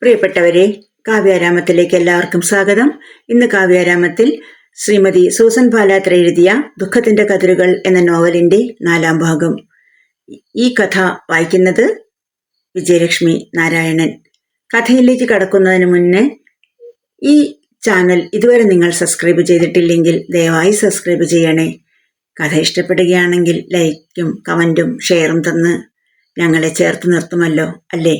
പ്രിയപ്പെട്ടവരെ, കാവ്യാരാമത്തിലേക്ക് എല്ലാവർക്കും സ്വാഗതം. ഇന്ന് കാവ്യാരാമത്തിൽ ശ്രീമതി സൂസൻ പാലാത്ര എഴുതിയ ദുഃഖത്തിന്റെ കതിരുകൾ എന്ന നോവലിന്റെ 4ാം ഭാഗം. ഈ കഥ വായിക്കുന്നത് വിജയലക്ഷ്മി നാരായണൻ. കഥയിലേക്ക് കടക്കുന്നതിന് മുന്നേ ഈ ചാനൽ ഇതുവരെ നിങ്ങൾ സബ്സ്ക്രൈബ് ചെയ്തിട്ടില്ലെങ്കിൽ ദയവായി സബ്സ്ക്രൈബ് ചെയ്യണേ. കഥ ഇഷ്ടപ്പെടുകയാണെങ്കിൽ ലൈക്കും കമന്റും ഷെയറും തന്ന് ഞങ്ങളെ ചേർത്ത് നിർത്തുമല്ലോ അല്ലേ?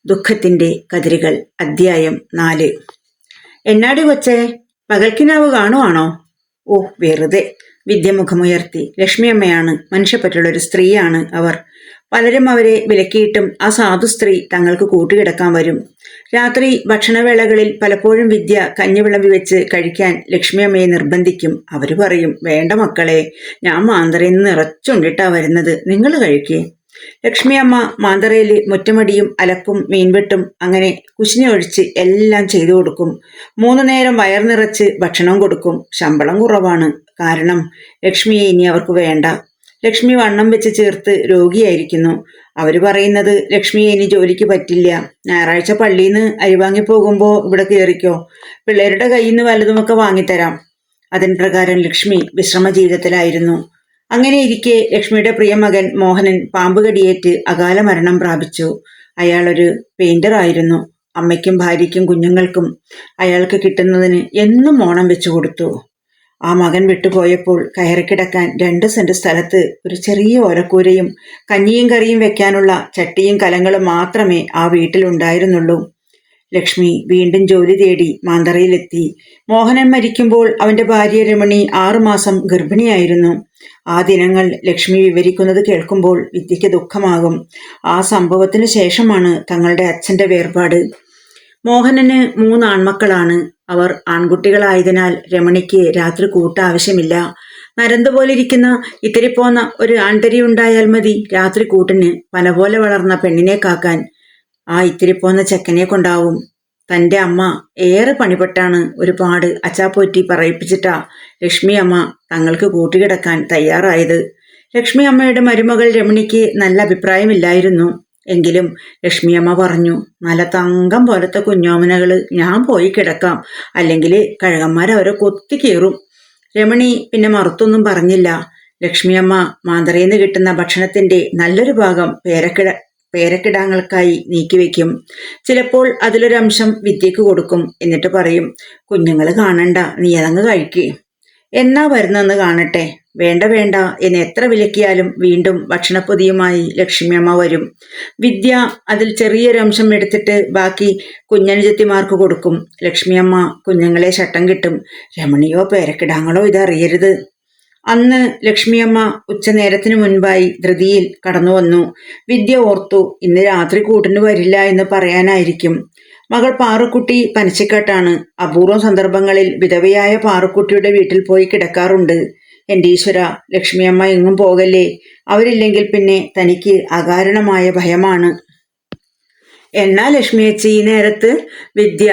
ദുഃഖത്തിന്റെ കതിരുകൾ, അധ്യായം 4. എന്നാടി കൊച്ചേ, പകൽക്കിനാവ് കാണുവാണോ? ഓ, വെറുതെ. വിദ്യ മുഖമുയർത്തി. ലക്ഷ്മിയമ്മയാണ്. മനുഷ്യപ്പറ്റുള്ളൊരു സ്ത്രീയാണ് അവർ. പലരും അവരെ വിലക്കിയിട്ടും ആ സാധു സ്ത്രീ തങ്ങൾക്ക് കൂട്ടുകിടക്കാൻ വരും. രാത്രി ഭക്ഷണവേളകളിൽ പലപ്പോഴും വിദ്യ കഞ്ഞി വിളമ്പി വെച്ച് കഴിക്കാൻ ലക്ഷ്മിയമ്മയെ നിർബന്ധിക്കും. അവര് പറയും, വേണ്ട മക്കളെ, ഞാൻ മാന്തറയിൽ നിന്ന് നിറച്ചുണ്ടിട്ടാ വരുന്നത്, നിങ്ങൾ കഴിക്കേ. ലക്ഷ്മിയമ്മ മാന്തറയില് മുറ്റമടിയും അലക്കും മീൻവെട്ടും അങ്ങനെ കുശിനി ഒഴിച്ച് എല്ലാം ചെയ്തു കൊടുക്കും. 3 നേരം വയർ നിറച്ച് ഭക്ഷണം കൊടുക്കും. ശമ്പളം കുറവാണ്. കാരണം ലക്ഷ്മിയെ ഇനി അവർക്ക് വേണ്ട. ലക്ഷ്മി വണ്ണം വെച്ച് ചേർത്ത് രോഗിയായിരിക്കുന്നു. അവര് പറയുന്നത് ലക്ഷ്മിയെ ഇനി ജോലിക്ക് പറ്റില്ല. ഞായറാഴ്ച പള്ളിയിൽ നിന്ന് അരി വാങ്ങി പോകുമ്പോ ഇവിടെ കയറിക്കോ, പിള്ളേരുടെ കയ്യിൽ നിന്ന് വല്ലതുമൊക്കെ വാങ്ങിത്തരാം. അതിന് പ്രകാരം ലക്ഷ്മി വിശ്രമ ജീവിതത്തിലായിരുന്നു. അങ്ങനെ ഇരിക്കെ ലക്ഷ്മിയുടെ പ്രിയമകൻ മോഹനൻ പാമ്പുകടിയേറ്റ് അകാല മരണം പ്രാപിച്ചു. അയാളൊരു പെയിന്റർ ആയിരുന്നു. അമ്മയ്ക്കും ഭാര്യയ്ക്കും കുഞ്ഞുങ്ങൾക്കും അയാൾക്ക് കിട്ടുന്നതിന് എന്നും ഓണം വെച്ചു കൊടുത്തു. ആ മകൻ വിട്ടുപോയപ്പോൾ കയറിക്കിടക്കാൻ 2 സെന്റ് സ്ഥലത്ത് ഒരു ചെറിയ ഓലക്കൂരയും കഞ്ഞിയും കറിയും വെക്കാനുള്ള ചട്ടിയും കലങ്ങളും മാത്രമേ ആ വീട്ടിലുണ്ടായിരുന്നുള്ളൂ. ലക്ഷ്മി വീണ്ടും ജോലി തേടി മാന്തറയിലെത്തി. മോഹനൻ മരിക്കുമ്പോൾ അവന്റെ ഭാര്യ രമണി 6 മാസം ഗർഭിണിയായിരുന്നു. ആ ദിനങ്ങൾ ലക്ഷ്മി വിവരിക്കുന്നത് കേൾക്കുമ്പോൾ വിദ്യയ്ക്ക് ദുഃഖമാകും. ആ സംഭവത്തിന് ശേഷമാണ് തങ്ങളുടെ അച്ഛന്റെ വേർപാട്. മോഹനന് 3 ആൺമക്കളാണ്. അവർ ആൺകുട്ടികളായതിനാൽ രമണിക്ക് രാത്രി കൂട്ടാവശ്യമില്ല. നരന്തുപോലിരിക്കുന്ന ഇത്തിരി പോന്ന ഒരു ആൺതരി ഉണ്ടായാൽ മതി രാത്രി കൂട്ടിന്. പന പോലെ വളർന്ന പെണ്ണിനെ കാക്കാൻ ആ ഇത്തിരി പോന്ന ചെക്കനെ കൊണ്ടാവും. തന്റെ അമ്മ ഏറെ പണിപ്പെട്ടാണ് ഒരുപാട് അച്ചാപ്പോറ്റി പറയിപ്പിച്ചിട്ടാ ലക്ഷ്മി അമ്മ തങ്ങൾക്ക് കൂട്ടുകിടക്കാൻ തയ്യാറായത്. ലക്ഷ്മി അമ്മയുടെ മരുമകൾ രമണിക്ക് നല്ല അഭിപ്രായമില്ലായിരുന്നു. എങ്കിലും ലക്ഷ്മി അമ്മ പറഞ്ഞു, നല്ല തങ്കം പോലത്തെ കുഞ്ഞോമനകള്, ഞാൻ പോയി കിടക്കാം, അല്ലെങ്കിൽ കഴകന്മാരവരെ കൊത്തി കീറും. രമണി പിന്നെ മറുത്തൊന്നും പറഞ്ഞില്ല. ലക്ഷ്മി അമ്മ മാന്തറയിൽ നിന്ന് കിട്ടുന്ന ഭക്ഷണത്തിന്റെ നല്ലൊരു ഭാഗം പേരക്കിടാങ്ങൾക്കായി നീക്കിവെക്കും. ചിലപ്പോൾ അതിലൊരംശം വിദ്യക്ക് കൊടുക്കും. എന്നിട്ട് പറയും, കുഞ്ഞുങ്ങൾ കാണണ്ട, നീ അതങ്ങ് കഴിക്കേ. എന്നാ വരുന്നെന്ന് കാണട്ടെ. വേണ്ട വേണ്ട എന്ന് എത്ര വിലക്കിയാലും വീണ്ടും ഭക്ഷണപ്പൊതിയുമായി ലക്ഷ്മിയമ്മ വരും. വിദ്യ അതിൽ ചെറിയൊരംശം എടുത്തിട്ട് ബാക്കി കുഞ്ഞനുജത്തിമാർക്ക് കൊടുക്കും. ലക്ഷ്മിയമ്മ കുഞ്ഞുങ്ങളെ ശട്ടം കിട്ടും. രമണിയോ പേരക്കിടാങ്ങളോ ഇതറിയരുത്. അന്ന് ലക്ഷ്മിയമ്മ ഉച്ചനേരത്തിനു മുൻപായി ധൃതിയിൽ കടന്നു വന്നു. വിദ്യ ഓർത്തു, ഇന്ന് രാത്രി കൂട്ടിന് വരില്ല എന്ന് പറയാനായിരിക്കും. മകൾ പാറുക്കുട്ടി പനച്ചിക്കാട്ടാണ്. അപൂർവം സന്ദർഭങ്ങളിൽ വിധവയായ പാറുക്കുട്ടിയുടെ വീട്ടിൽ പോയി കിടക്കാറുണ്ട്. എന്റെ ഈശ്വര, ലക്ഷ്മിയമ്മ എങ്ങും പോകല്ലേ. അവരില്ലെങ്കിൽ പിന്നെ തനിക്ക് അകാരണമായ ഭയമാണ്. എന്നാ ലക്ഷ്മിയച്ചി ഈ നേരത്ത്? വിദ്യ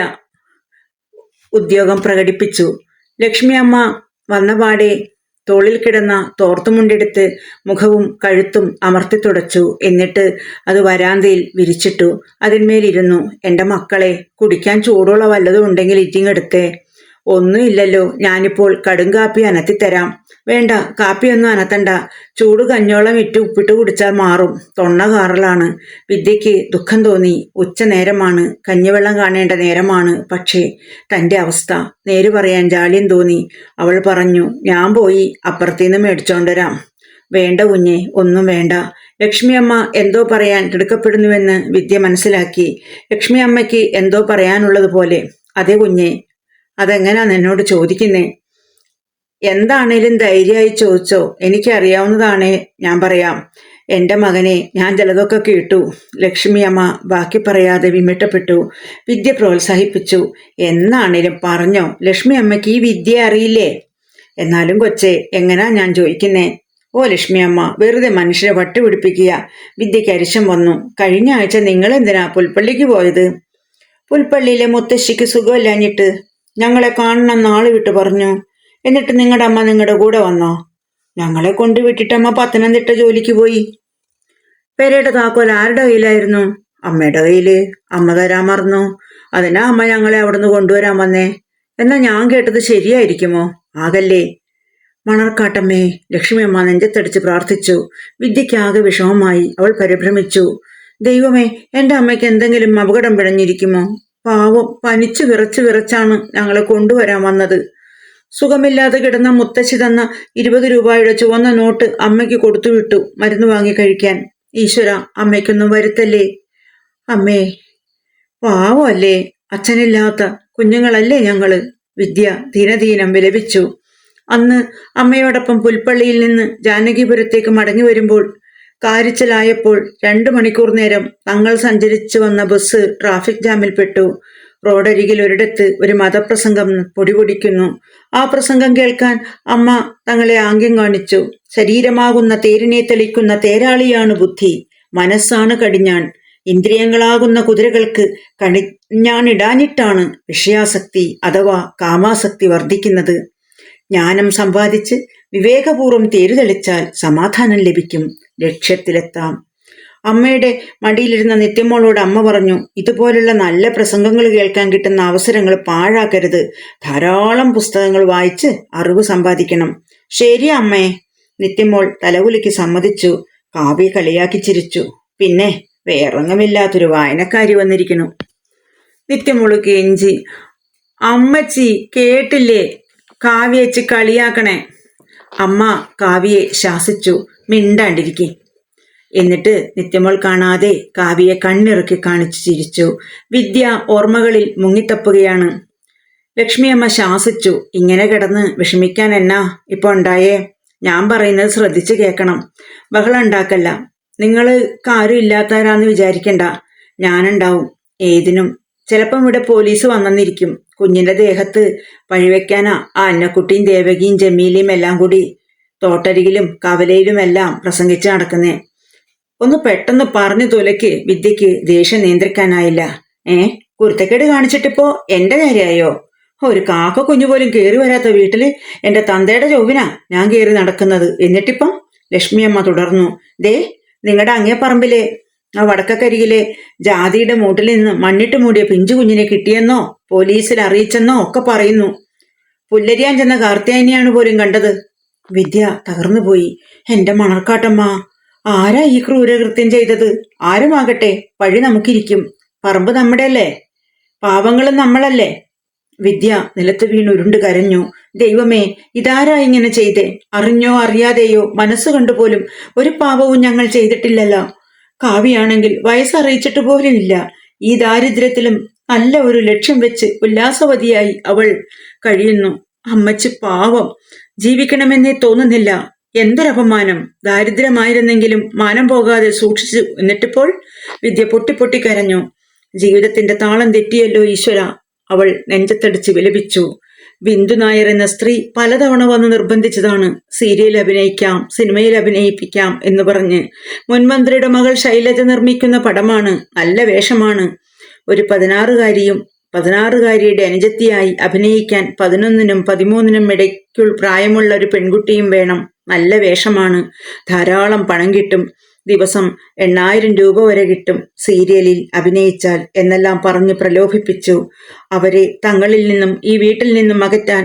ഉദ്യോഗം പ്രകടിപ്പിച്ചു. ലക്ഷ്മിയമ്മ വന്നപാടെ തോളിൽ കിടന്ന തോർത്തുമുണ്ടെടുത്ത് മുഖവും കഴുത്തും അമർത്തി തുടച്ചു. എന്നിട്ട് അത് വരാന്തയിൽ വിരിച്ചിട്ടു. അതിന്മേലിരുന്നു. എന്റെ മക്കളെ, കുടിക്കാൻ ചൂടുള്ള വല്ലതും ഉണ്ടെങ്കിൽ ഇറ്റിങ്ങെടുത്തേ. ഒന്നുമില്ലല്ലോ, ഞാനിപ്പോൾ കടുങ്കാപ്പി അനത്തിത്തരാം. വേണ്ട, കാപ്പിയൊന്നും അനത്തണ്ട. ചൂട് കഞ്ഞോളം ഇട്ട് ഉപ്പിട്ട് കുടിച്ചാൽ മാറും. തൊണ്ണ കാറലാണ്. വിദ്യയ്ക്ക് ദുഃഖം തോന്നി. ഉച്ചനേരമാണ്, കഞ്ഞിവെള്ളം കാണേണ്ട നേരമാണ്. പക്ഷേ തന്റെ അവസ്ഥ നേര് പറയാൻ ജാള്യം തോന്നി. അവൾ പറഞ്ഞു, ഞാൻ പോയി അപ്പുറത്തേന്ന് മേടിച്ചോണ്ടരാം. വേണ്ട കുഞ്ഞെ, ഒന്നും വേണ്ട. ലക്ഷ്മിയമ്മ എന്തോ പറയാൻ തിടുക്കപ്പെടുന്നുവെന്ന് വിദ്യ മനസ്സിലാക്കി. ലക്ഷ്മിയമ്മയ്ക്ക് എന്തോ പറയാനുള്ളതുപോലെ. അതെ കുഞ്ഞെ, അതെങ്ങനാ എന്നോട് ചോദിക്കുന്നേ? എന്താണേലും ധൈര്യമായി ചോദിച്ചോ, എനിക്കറിയാവുന്നതാണേ ഞാൻ പറയാം. എന്റെ മകനെ, ഞാൻ ചിലതൊക്കെ കേട്ടു. ലക്ഷ്മിയമ്മ ബാക്കി പറയാതെ വിമിട്ടപ്പെട്ടു. വിദ്യ പ്രോത്സാഹിപ്പിച്ചു. എന്നാണേലും പറഞ്ഞോ, ലക്ഷ്മിയമ്മയ്ക്ക് ഈ വിദ്യ അറിയില്ലേ? എന്നാലും കൊച്ചേ, എങ്ങനാ ഞാൻ ചോദിക്കുന്നേ? ഓ ലക്ഷ്മിയമ്മ, വെറുതെ മനുഷ്യരെ വട്ടുപിടിപ്പിക്കുക. വിദ്യയ്ക്ക് അരിശം വന്നു. കഴിഞ്ഞ ആഴ്ച നിങ്ങൾ എന്തിനാ പുൽപ്പള്ളിക്ക് പോയത്? പുൽപ്പള്ളിയിലെ മുത്തശ്ശിക്ക് സുഖമില്ലാഞ്ഞിട്ട് ഞങ്ങളെ കാണണം നാളെ വിട്ട് പറഞ്ഞു. എന്നിട്ട് നിങ്ങളുടെ അമ്മ നിങ്ങളുടെ കൂടെ വന്നോ? ഞങ്ങളെ കൊണ്ട് വിട്ടിട്ടമ്മ പത്തനംതിട്ട ജോലിക്ക് പോയി. പെരയുടെ താക്കോൽ ആരുടെ കയ്യിലായിരുന്നു? അമ്മയുടെ കയ്യില്. അമ്മ തരാൻ മറന്നു. അതിനാ അമ്മ ഞങ്ങളെ അവിടുന്ന് കൊണ്ടുവരാൻ വന്നേ. എന്നാ ഞാൻ കേട്ടത് ശരിയായിരിക്കുമോ? ആകല്ലേ. മണർക്കാട്ടമ്മേ, ലക്ഷ്മിയമ്മ നെഞ്ചത്തടിച്ച് പ്രാർത്ഥിച്ചു. വിദ്യയ്ക്കാകെ വിഷമമായി. അവൾ പരിഭ്രമിച്ചു. ദൈവമേ, എന്റെ അമ്മയ്ക്ക് എന്തെങ്കിലും അപകടം പിഴഞ്ഞിരിക്കുമോ? പാവം, പനിച്ചു വിറച്ചാണ് ഞങ്ങളെ കൊണ്ടുവരാൻ വന്നത്. സുഖമില്ലാതെ കിടന്ന മുത്തശ്ശി തന്ന 20 രൂപയുടെ ചുവന്ന നോട്ട് അമ്മയ്ക്ക് കൊടുത്തുവിട്ടു മരുന്ന് വാങ്ങി കഴിക്കാൻ. ഈശ്വര, അമ്മയ്ക്കൊന്നും വരുത്തല്ലേ. അമ്മേ, പാവമല്ലേ, അച്ഛനില്ലാത്ത കുഞ്ഞുങ്ങളല്ലേ ഞങ്ങള്. വിദ്യ ദിനദീനം വിലപിച്ചു. അന്ന് അമ്മയോടൊപ്പം പുൽപ്പള്ളിയിൽ നിന്ന് ജാനകിപുരത്തേക്ക് മടങ്ങി വരുമ്പോൾ കാരിച്ചലായപ്പോൾ 2 മണിക്കൂർ നേരം തങ്ങൾ സഞ്ചരിച്ചു വന്ന ബസ് ട്രാഫിക് ജാമിൽപ്പെട്ടു. റോഡരികിൽ ഒരിടത്ത് ഒരു മതപ്രസംഗം പൊടിപൊടിക്കുന്നു. ആ പ്രസംഗം കേൾക്കാൻ അമ്മ തങ്ങളെ ആംഗ്യം കാണിച്ചു. ശരീരമാകുന്ന തേരിനെ തെളിക്കുന്ന തേരാളിയാണ് ബുദ്ധി, മനസ്സാണ് കടിഞ്ഞാൺ. ഇന്ദ്രിയങ്ങളാകുന്ന കുതിരകൾക്ക് കടിഞ്ഞാണിടാഞ്ഞിട്ടാണ് വിഷയാസക്തി അഥവാ കാമാസക്തി വർദ്ധിക്കുന്നത്. ജ്ഞാനം സമ്പാദിച്ച് വിവേകപൂർവ്വം തേരുതെളിച്ചാൽ സമാധാനം ലഭിക്കും, ലക്ഷ്യത്തിലെത്താം. അമ്മയുടെ മടിയിലിരുന്ന നിത്യമോളോട് അമ്മ പറഞ്ഞു, ഇതുപോലുള്ള നല്ല പ്രസംഗങ്ങൾ കേൾക്കാൻ കിട്ടുന്ന അവസരങ്ങൾ പാഴാക്കരുത്. ധാരാളം പുസ്തകങ്ങൾ വായിച്ച് അറിവ് സമ്പാദിക്കണം. ശരിയാ അമ്മേ. നിത്യമോൾ തലകുലുക്കി സമ്മതിച്ചു. കാവ്യ കളിയാക്കി ചിരിച്ചു. പിന്നെ വേറൊന്നുമില്ലാത്തൊരു വായനക്കാരി വന്നിരിക്കുന്നു. നിത്യമോള് കെഞ്ചി. അമ്മച്ചി കേട്ടില്ലേ, കാവ്യേച്ചി കളിയാക്കണേ. അമ്മ കാവ്യയെ ശാസിച്ചു. മിണ്ടാണ്ടിരിക്കെ. എന്നിട്ട് നിത്യമോൾ കാണാതെ കാവ്യയെ കണ്ണിറുക്കി കാണിച്ചു ചിരിച്ചു. വിദ്യ ഓർമ്മകളിൽ മുങ്ങിത്തപ്പുകയാണ്. ലക്ഷ്മിയമ്മ ശാസിച്ചു. ഇങ്ങനെ കിടന്ന് വിഷമിക്കാൻ എന്നാ ഇപ്പൊ ഉണ്ടായേ? ഞാൻ പറയുന്നത് ശ്രദ്ധിച്ചു കേൾക്കണം. ബഹളം ഉണ്ടാക്കല്ല. നിങ്ങള് ആരും ഇല്ലാത്തവരാന്ന് വിചാരിക്കണ്ട. ഞാനുണ്ടാവും ഏതിനും. ചിലപ്പം ഇവിടെ പോലീസ് വന്നെന്നിരിക്കും. കുഞ്ഞിന്റെ ദേഹത്ത് പഴിവെക്കാനാ ആ അന്നക്കുട്ടിയും ദേവകിയും ജമീലയും എല്ലാം കൂടി തോട്ടരികിലും കവലയിലുമെല്ലാം പ്രസംഗിച്ച് നടക്കുന്നേ. ഒന്ന് പെട്ടെന്ന് പറഞ്ഞു തുലയ്ക്ക് വിദ്യക്ക് ദേഷ്യം നിയന്ത്രിക്കാനായില്ല. കുരുത്തക്കേട് കാണിച്ചിട്ടിപ്പോ എന്റെ കാര്യമായോ? ഒരു കാക്ക കുഞ്ഞു പോലും കയറി വരാത്ത വീട്ടില് എന്റെ തന്തയുടെ ചൊവ്വിനാ ഞാൻ കയറി നടക്കുന്നത്. എന്നിട്ടിപ്പം? ലക്ഷ്മിയമ്മ തുടർന്നു. ദേ, നിങ്ങളുടെ അങ്ങേപ്പറമ്പിലെ ആ വടക്കരികിലെ ജാതിയുടെ മൂട്ടിൽ നിന്ന് മണ്ണിട്ട് മൂടിയ പിഞ്ചു കുഞ്ഞിനെ കിട്ടിയെന്നോ പോലീസിൽ അറിയിച്ചെന്നോ ഒക്കെ പറയുന്നു. പുല്ലരിയാൻ ചെന്ന കാർത്തിയാനിയാണ് പോലും കണ്ടത്. വിദ്യ തകർന്നുപോയി. എന്റെ മണർക്കാട്ടമ്മ, ആരാ ഈ ക്രൂരകൃത്യം ചെയ്തത്? ആരുമാകട്ടെ, പഴി നമുക്കിരിക്കും. പറമ്പ് നമ്മുടെ അല്ലേ, പാവങ്ങളും നമ്മളല്ലേ. വിദ്യ നിലത്ത് വീണുരുണ്ട് കരഞ്ഞു. ദൈവമേ, ഇതാരാ ഇങ്ങനെ ചെയ്തേ? അറിഞ്ഞോ അറിയാതെയോ മനസ്സുകൊണ്ടുപോലും ഒരു പാപവും ഞങ്ങൾ ചെയ്തിട്ടില്ലല്ലോ. കാവ്യാണെങ്കിൽ വയസ്സറിയിച്ചിട്ട് പോലും ഇല്ല. ഈ ദാരിദ്ര്യത്തിലും നല്ല ഒരു ലക്ഷ്യം വെച്ച് ഉല്ലാസവതിയായി അവൾ കഴിയുന്നു. അമ്മച്ചി പാവം, ജീവിക്കണമെന്നേ തോന്നുന്നില്ല. എന്തൊരപമാനം. ദാരിദ്ര്യമായിരുന്നെങ്കിലും മാനം പോകാതെ സൂക്ഷിച്ചു. എന്നിട്ടിപ്പോൾ? വിദ്യ പൊട്ടിപ്പൊട്ടി കരഞ്ഞു. ജീവിതത്തിന്റെ താളം തെറ്റിയല്ലോ ഈശ്വര, അവൾ നെഞ്ചത്തടിച്ച് വിലപിച്ചു. ബിന്ദു നായർ എന്ന സ്ത്രീ പലതവണ വന്ന് നിർബന്ധിച്ചതാണ്. സീരിയൽ അഭിനയിക്കാം, സിനിമയിൽ അഭിനയിപ്പിക്കാം എന്ന് പറഞ്ഞ്. മുൻമന്ത്രിയുടെ മകൾ ശൈലജ നിർമ്മിക്കുന്ന പടമാണ്, നല്ല വേഷമാണ്. ഒരു 16-കാരിയുടെ അനുജത്തിയായി അഭിനയിക്കാൻ 11-നും 13-നും ഇടയ്ക്കുൾ പ്രായമുള്ള ഒരു പെൺകുട്ടിയും വേണം. നല്ല വേഷമാണ്, ധാരാളം പണം കിട്ടും. ദിവസം 8000 രൂപ വരെ കിട്ടും സീരിയലിൽ അഭിനയിച്ചാൽ എന്നെല്ലാം പറഞ്ഞ് പ്രലോഭിപ്പിച്ചു. അവരെ തങ്ങളിൽ നിന്നും ഈ വീട്ടിൽ നിന്നും അകറ്റാൻ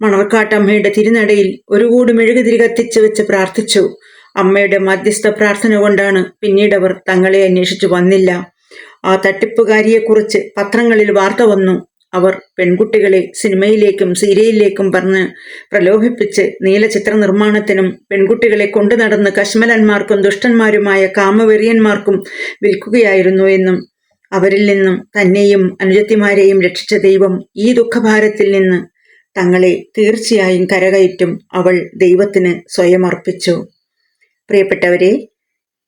മണർക്കാട്ടമ്മയുടെ തിരുനടയിൽ ഒരു കൂട് മെഴുകുതിരി കത്തിച്ചു വെച്ച് പ്രാർത്ഥിച്ചു. അമ്മയുടെ മധ്യസ്ഥ പ്രാർത്ഥന കൊണ്ടാണ് പിന്നീടവർ തങ്ങളെ അന്വേഷിച്ചു വന്നില്ല. ആ തട്ടിപ്പുകാരിയെക്കുറിച്ച് പത്രങ്ങളിൽ വാർത്ത വന്നു. അവർ പെൺകുട്ടികളെ സിനിമയിലേക്കും സീരിയലിലേക്കും പറഞ്ഞ് പ്രലോഭിപ്പിച്ച് നീലചിത്ര നിർമ്മാണത്തിനും പെൺകുട്ടികളെ കൊണ്ടു നടന്ന് കശ്മലന്മാർക്കും ദുഷ്ടന്മാരുമായ കാമവെറിയന്മാർക്കും വിൽക്കുകയായിരുന്നു എന്നും അവരിൽ നിന്നും തന്നെയും അനുജത്തിമാരെയും രക്ഷിച്ച ദൈവം ഈ ദുഃഖഭാരത്തിൽ നിന്ന് തങ്ങളെ തീർച്ചയായും കരകയറ്റും അവൾ ദൈവത്തിന് സ്വയം അർപ്പിച്ചു. പ്രിയപ്പെട്ടവരെ,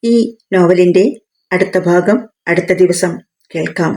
ഈ നോവലിൻ്റെ അടുത്ത ഭാഗം അടുത്ത ദിവസം കേൾക്കാം.